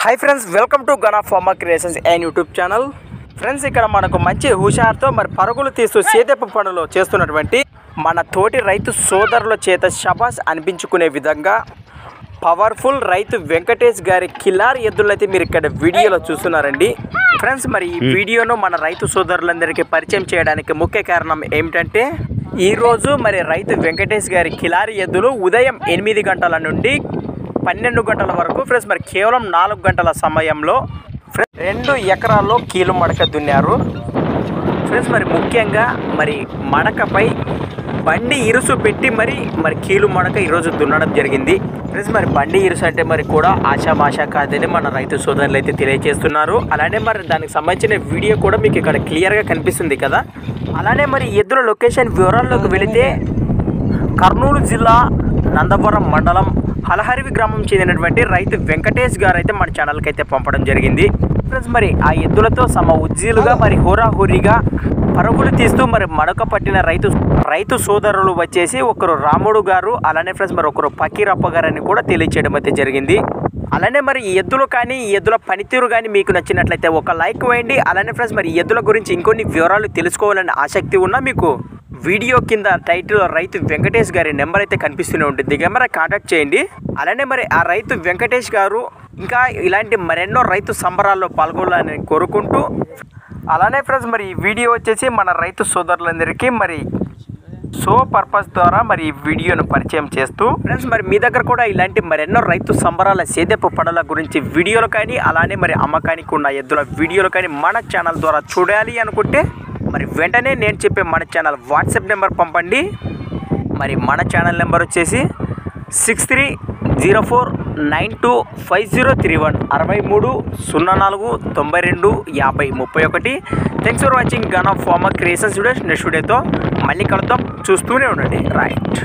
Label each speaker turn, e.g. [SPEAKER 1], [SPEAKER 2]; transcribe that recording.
[SPEAKER 1] Hi friends, welcome to gun of farmer creations and YouTube channel. Friends, ఇక్కడ మనకు మంచి హుషారుతో పరుగులు తీస్తూ సేద్యపు పనులు చేస్తున్నటువంటి మన తోటి రైతు సోదరుల చేత శబాస్ అనిపించుకునే విధంగా పవర్ఫుల్ రైతు వెంకటేష్ గారి కిలార్ ఎద్దులైతే మీరు ఇక్కడ వీడియోలో చూస్తున్నారండి. ఫ్రెండ్స్, ఈ వీడియోను మన రైతు సోదరులందరికీ పరిచయం చేయడానికి ముఖ్య కారణం ఏమిటంటే ఈరోజు రైతు వెంకటేష్ గారి కిలార్ ఎద్దులు ఉదయం 8 గంటల నుండి 12 గంటల వరకు ఫ్రెండ్స్ కేవలం 4 గంటల సమయంలో 2 ఎకరాల్లో కీలు మడక దున్నారు. ఫ్రెండ్స్, ముఖ్యంగా మడకపై బండి ఇరుసు పెట్టి మరి కీలు మడక ఈరోజు దున్నడం జరిగింది. ఫ్రెండ్స్, బండి ఇరుసు అంటే కూడా ఆషామాషా కాదని మన రైతు సోదరులు అయితే తెలియజేస్తున్నారు. అలానే దానికి సంబంధించిన వీడియో కూడా మీకు ఇక్కడ క్లియర్గా కనిపిస్తుంది కదా. అలానే ఎద్దుల లొకేషన్ వివరాల్లోకి వెళితే కర్నూలు జిల్లా నందవరం మండలం హలహరివి గ్రామం చెందినటువంటి రైతు వెంకటేష్ గారు అయితే మన ఛానల్కి అయితే పంపడం జరిగింది. ఫ్రెండ్స్, ఆ ఎద్దులతో సమ ఉజ్జీలుగా హోరాహోరీగా పరుగులు తీస్తూ మడక పట్టిన రైతు సోదరులు వచ్చేసి ఒకరు రాముడు గారు, అలానే ఫ్రెండ్స్ ఒకరు పకీరప్ప గారు అని కూడా తెలియచేయడం అయితే జరిగింది. అలానే ఈ ఎద్దులు కానీ ఈ ఎద్దుల పనితీరు కానీ మీకు నచ్చినట్లయితే ఒక లైక్ వేయండి. అలానే ఫ్రెండ్స్ ఈ ఎద్దుల గురించి ఇంకొన్ని వివరాలు తెలుసుకోవాలనే ఆసక్తి ఉన్నా మీకు వీడియో కింద టైటిల్ రైతు వెంకటేష్ గారి నెంబర్ అయితే కనిపిస్తూనే ఉంటుంది, కాంటాక్ట్ చేయండి. అలానే ఆ రైతు వెంకటేష్ గారు ఇంకా ఇలాంటి మరెన్నో రైతు సంబరాల్లో పాల్గొనాలని కోరుకుంటూ, అలానే ఫ్రెండ్స్ ఈ వీడియో వచ్చేసి మన రైతు సోదరులందరికీ షో పర్పస్ ద్వారా ఈ వీడియోను పరిచయం చేస్తూ ఫ్రెండ్స్ మీ దగ్గర కూడా ఇలాంటి మరెన్నో రైతు సంబరాల సేద్యపు పనుల గురించి వీడియోలు కానీ అలానే అమ్మకానికి ఉన్న ఎద్దుల వీడియోలు కానీ మన ఛానల్ ద్వారా చూడాలి అనుకుంటే వెంటనే నేను చెప్పే మన ఛానల్ వాట్సాప్ నెంబర్ పంపండి. మన ఛానల్ నెంబర్ వచ్చేసి 6304925031 6304925031. Thanks for watching gun of farmer creations videos. Next వీడియోతో మళ్ళీ కలుద్దాం, చూస్తూనే ఉండండి. రైట్.